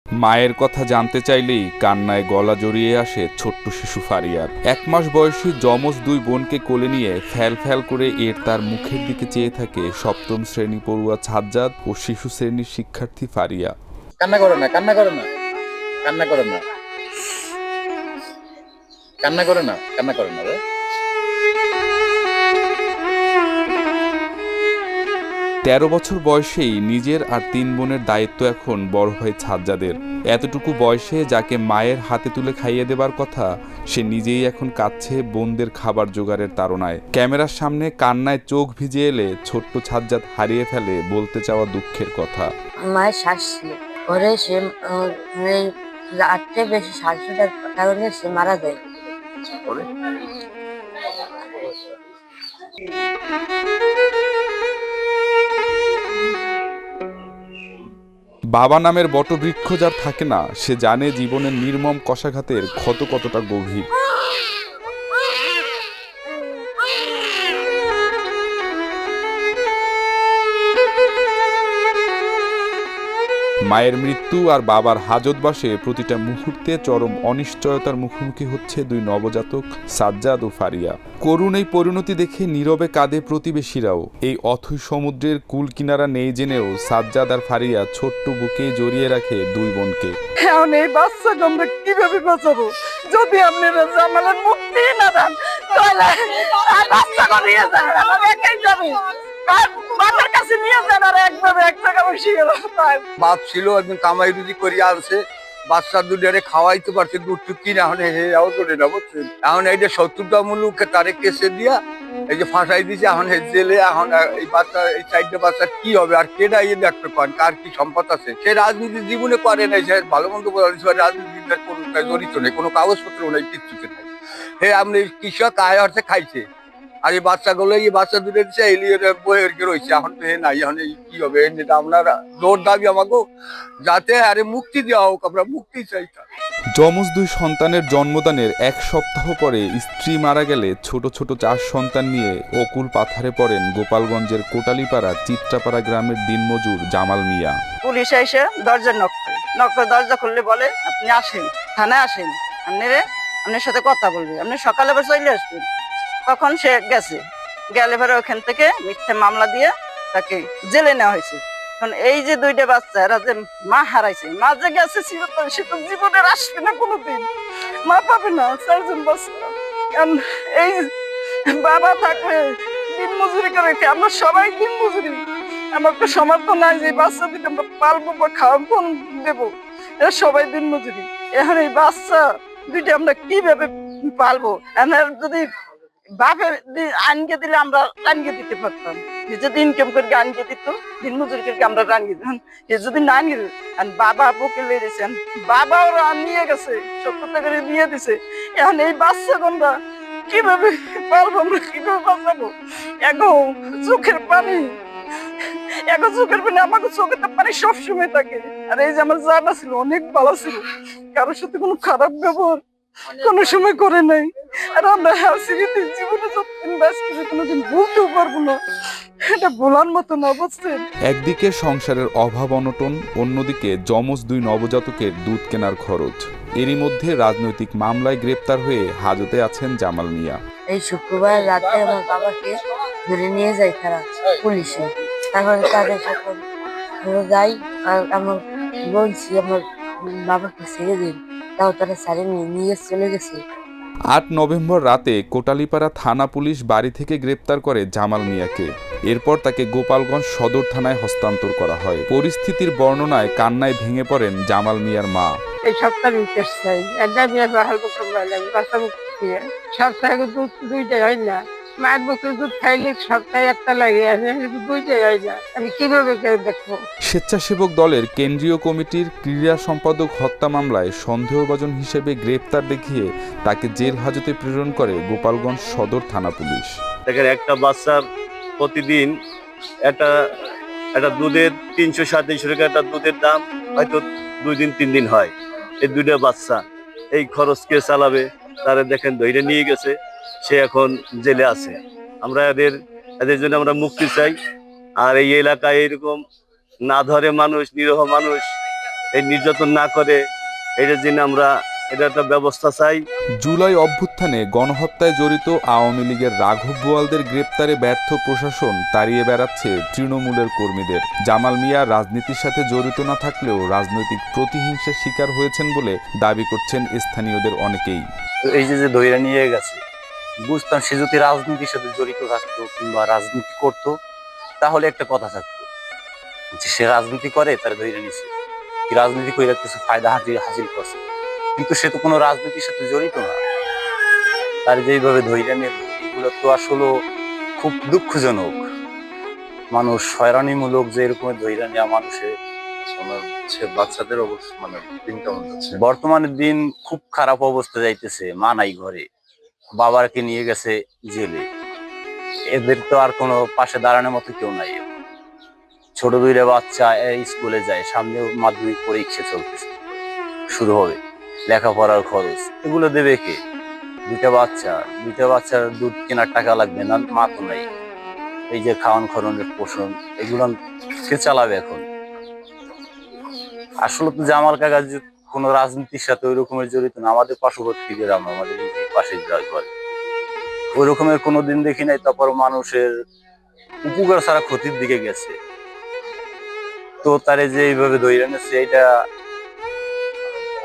মায়ের কথা জানতে চাইলেই কান্নায় গলা জড়িয়ে আসে ছোট্ট শিশু ফারিয়ার। 1 মাস বয়সী যমজ 2 বোনকে কোলে নিয়ে ফ্যাল ফ্যাল করে তার মুখের দিকে চেয়ে থাকে সপ্তম শ্রেণী পড়ুয়া সাজ্জাদ ও শিশু শ্রেণীর শিক্ষার্থী ফারিয়া। কান্না করো না, কান্না করো না, কান্না করো না, কান্না করো না, কান্না করো না। 13 বছর বয়সেই নিজের আর 3 বোনের দায়িত্ব এখন বড় ভাই সাজ্জাদের। এতটুকু বয়সে যাকে মায়ের হাতে তুলে খাইয়ে দেবার কথা, সে নিজেই এখন কাঁদছে বোনদের খাবার জোগাড়ের তাড়নায়। ক্যামেরার সামনে কান্নায় চোখ ভিজে এলে ছোট্ট সাজ্জাদ হারিয়ে ফেলে বলতে চাওয়া দুঃখের কথা। মায়ের শ্বাস ছিল, পরে সে রাত্রে বেশি শ্বাসের কারণে সে মারা যায়। বাবা নামের বটবৃক্ষ যার থাকে না, সে জানে জীবনের নির্মম কশাঘাতের ক্ষত কতটা গভীর। মায়ের মৃত্যু আর বাবার হাজতবাসে প্রতিটা মুহূর্তে চরম অনিশ্চয়তার মুখোমুখি হচ্ছে 2 নবজাতক সাজ্জাদ ও ফারিয়া। করুণ এই পরিণতি দেখে নীরবে কাঁদে প্রতিবেশীরাও। এই অথৈ সমুদ্রের কুল কিনারা নেই জেনেও সাজ্জাদ আর ফারিয়া ছোট্ট বুকে জড়িয়ে রাখে 2 বোনকে। এখন এই বাচ্চাকে আমরা কিভাবে বাঁচাবো? যদি আপনারা জামালের মুক্তি না দেন তাহলে আর বাচ্চাকে নিয়ে যান, আমার একাই যাবে। বাবার কাছে নিয়ে যান, আর একভাবে এক টাকা বসে গেল। বাপ ছিল একদিন কামাই রুজি করিয়া আনছে, বাচ্চা দুটারে খাওয়াইতে পারছে, দুধ টুকি না, এখন হেও করে না বুঝছেন। এখন এই যে 70টা মুলুককে তারে কেসে দিয়া এই যে ফাঁসাই দিছে, এখন জেলে। এখন এই বাচ্চা, এই 4টে বাচ্চা কি হবে? আর কেডা ইয়ে দেখতে পান কার কি সম্পদ আছে? সে রাজনীতি জীবনে করে নাই, সে ভালো মন্দ রাজনীতির কোনো জড়িত নেই, কোনো কাগজপত্র নেই, কিচ্ছুতে নাই। আপনি কৃষক আয় হচ্ছে খাইছে, আর এই বাচ্চাগুলো এই বাচ্চা দুটো দিচ্ছে বইয়ের রয়েছে। এখন তো নাই, এখন কি হবে? আপনার জোর দাবি আমাকে যাতে আরে মুক্তি দেওয়া হোক, আমরা মুক্তি চাই। যমজ 2 সন্তানের জন্মদানের 1 সপ্তাহ পরে স্ত্রী মারা গেলে ছোট ছোট 4 সন্তান নিয়ে অকুল পাথারে পড়েন গোপালগঞ্জের কোটালীপাড়া চিত্রাপাড়া গ্রামের দিনমজুর জামাল মিয়া। পুলিশ এসে দরজা নক করে দরজা খুললে বলে, আপনি আসেন, থানায় আসেন, আপনার সাথে কথা বলবে, আপনি সকালে আবার চলে আসবেন। তখন সে গেলে পরে ওখান থেকে মিথ্যা মামলা দিয়ে তাকে জেলে নেওয়া হয়েছে। এখন এই যে 2টা বাচ্চা, এরা যে মা হারাইছে, মা যে গেছে চিরতরে, সে তো জীবনের আসবে না কোনোদিন, মা পাবে না। 4জন বাচ্চা, এই বাবা থাকলে দিন মজুরি করে, আমরা সবাই দিন মজুরি, আমার তো সমর্থন নাই যে বাচ্চা দুটো আমরা পালবো বা খাওয়াবো দেবো, এরা সবাই দিন মজুরি। এখন এই বাচ্চা 2টা আমরা কিভাবে পালবো? যদি বাপে আনকে দিলে আমরা রানকে দিতে পারতাম, যদি ইনকাম করে আনকে দিত, দিন মজুরি করে আমরা রানকে দিতাম। যদি না আনকে দিত, বাবা বকে লেগেছেন, বাবা ওরা নিয়ে গেছে, 70 টাকা দিয়ে দিছে। এখন এই বাচ্চা আমরা কিভাবে পারবো? আমরা কিভাবে বাঁচাবো? এখন চোখের পানি, আমাকে চোখের পানি সবসময় থাকে। আর এই যে আমার জানা ছিল, অনেক ভালো ছিল, কারোর সাথে কোনো খারাপ ব্যবহার কোনো সময় করে নাই। আর আমরা জীবনে যতদিন ব্যস্ত কোনোদিন ভুলতেও পারবো না, এটা ভোলার মতো না, বুঝছেন। একদিকে সংসারের অভাব অনটন, অন্যদিকে যমজ 2 নবজাতকের দুধ কেনার খরচ। এরই মধ্যে রাজনৈতিক মামলায় গ্রেপ্তার হয়ে হাজতে আছেন জামাল মিয়া। এই শুক্রবার রাতে আমার বাবাকে ধরে নিয়ে যায় তারা পুলিশে। তারপরে তাদের সাথে যাই, আর আমার বলছি আমার বাবাকে ছেড়ে দিন, তাও তারা ছাড়ে নিয়ে চলে গেছে। 8 নভেম্বর রাতে কোটালীপাড়া থানা পুলিশ বাড়ি থেকে গ্রেপ্তার করে জামাল মিয়াকে। এরপর তাকে গোপালগঞ্জ সদর থানায় হস্তান্তর করা হয়। পরিস্থিতির বর্ণনায় কান্নায় ভেঙে পড়েন জামাল মিয়ার মা। এই সপ্তাহে উঠতে চাই, একটা মেয়ে বাহাল করতে পারলাম, বাচ্চা সপ্তাহে দুধ 2টাই হয় না, মায়ের বছর দুধ খাইলে সপ্তাহে একটা লাগে, 2টাই হয় না, আমি কিভাবে দেখবো? স্বেচ্ছাসেবক দলের কেন্দ্রীয় কমিটির ক্রীড়া সম্পাদক হত্যা মামলায় সন্দেহভাজন হিসেবে গ্রেপ্তার দেখিয়ে তাকে জেল হাজতে প্রেরণ করে গোপালগঞ্জ সদর থানা পুলিশ। দেখেন, একটা বাচ্চার প্রতিদিন একটা দুধের 300-350 টাকা একটা দুধের দাম হয়তো 2 দিন 3 দিন হয়। এই 2টা বাচ্চা এই খরচ কে চালাবে? তারা দেখেন ধরে নিয়ে গেছে, সে এখন জেলে আছে। আমরা এদের জন্য আমরা মুক্তি চাই। আর এই এলাকায় এরকম না ধরে মানুষ, নিরীহ মানুষ এই নির্যাতন না করে এটার জন্য আমরা এটা একটা ব্যবস্থা চাই। জুলাই অভ্যুত্থানে গণহত্যায় জড়িত আওয়ামী লীগের রাঘব বোয়ালদের গ্রেপ্তারে ব্যর্থ প্রশাসন তাড়িয়ে বেড়াচ্ছে তৃণমূলের কর্মীদের। জামাল মিয়া রাজনীতির সাথে জড়িত না থাকলেও রাজনৈতিক প্রতিহিংসার শিকার হয়েছেন বলে দাবি করছেন স্থানীয়দের অনেকেই। এই যে ধৈর্য নিয়ে গেছে, বুঝতাম সে যদি রাজনীতির সাথে জড়িত থাকতো কিংবা রাজনীতি করতো তাহলে একটা কথা থাকতো যে সে রাজনীতি করে, তার ধৈর্য নিছে কি রাজনীতি করে কিছু ফায়দা হাসিল করছে, কিন্তু সে তো কোনো রাজনীতির সাথে জড়িত না। তার যেইভাবে ধৈর্য নিয়ে এগুলো তো আসলে খুব দুঃখজনক। মানুষ হয়রানিমূলক যে এরকম ধৈর্য নেওয়া মানুষের বাচ্চাদের অবস্থা মানে দিন কেমন যাচ্ছে? বর্তমানে দিন খুব খারাপ অবস্থা যাইতেছে। মা নাই ঘরে, বাবাকে নিয়ে গেছে জেলে, এদের তো আর কোনো পাশে দাঁড়ানোর মতো কেউ নাই। ছোট দুইটা বাচ্চা স্কুলে যায়, সামনে মাধ্যমিক পরীক্ষা চলতেছে, শুরু হবে, লেখাপড়ার খরচ এগুলো দেবে কে? দুইটা বাচ্চার দুধ কেনার টাকা লাগবে না, মা তো নাই। এই যে খাওয়ান খরচের পোষণ এগুলো কে চালাবে এখন? আসলে তো জামাল কাকা কোনো রাজনীতির সাথে ওই রকমের জড়িত না। আমাদের পার্শ্ববর্তী গ্রাম, আমাদের এই পাশের গ্রাম, ওই রকমের কোনোদিন দেখি নাই। তারপর মানুষের উপকার ছাড়া ক্ষতির দিকে গেছে। তো তারে যে এইভাবে ধরে নিচ্ছে, এটা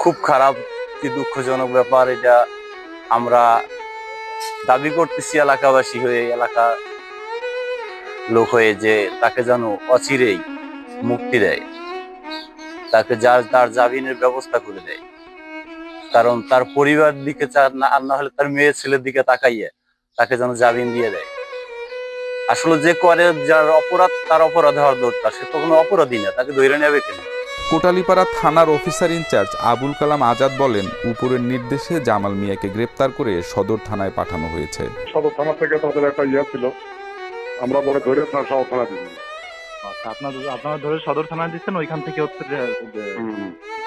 খুব খারাপ, কি দুঃখজনক ব্যাপার। এটা আমরা দাবি করতেছি এলাকাবাসী হয়ে, এলাকা লোক হয়ে, যে তাকে যেন অচিরেই মুক্তি দেয়, তাকে তার জামিনের ব্যবস্থা করে দেয়। কারণ তার পরিবার দিকে আর না হলে তার মেয়ে ছেলের দিকে তাকাইয়ে তাকে যেন জামিন দিয়ে দেয়। আসলে যে করে, যার অপরাধ তার অপরাধ হওয়ার দরকার, সে তো কোনো অপরাধী না, তাকে ধরে নেবে কেন? কোটালীপাড়া থানার অফিসার ইনচার্জ আবুল কালাম আজাদ বলেন, উপরের নির্দেশে জামাল মিয়াকে গ্রেপ্তার করে সদর থানায় পাঠানো হয়েছে। সদর থানা থেকে তাদের একটা ছিল, আমরা বলে ধরে সদর থানা দিচ্ছি। আচ্ছা, আপনারা ধরে সদর থানায় দিচ্ছেন, ওইখান থেকে হচ্ছে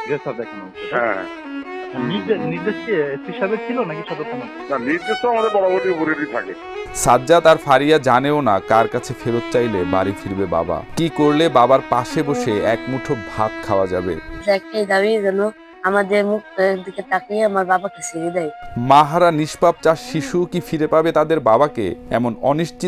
গ্রেফতার দেখানো হচ্ছে। হ্যাঁ, নির্দেশ কি এসপি সাহেবের ছিল নাকি সদর থানা? না, নির্দেশ তো আমাদের বরাবরই উপরেরই থাকে। সাজ্জাদ আর ফারিয়া জানেও না কার কাছে ফেরত চাইলে বাড়ি ফিরবে বাবা, কি করলে বাবার পাশে বসে এক মুঠো ভাত খাওয়া যাবে। একটাই দাবি যেন আমাদের মুখ দিকে তাকিয়ে আমার বাবাকে ছেড়ে দেয়। মাহারা নিষ্পাপ 4 শিশু কি ফিরে পাবে তাদের বাবাকে? এমন অনিশ্চিত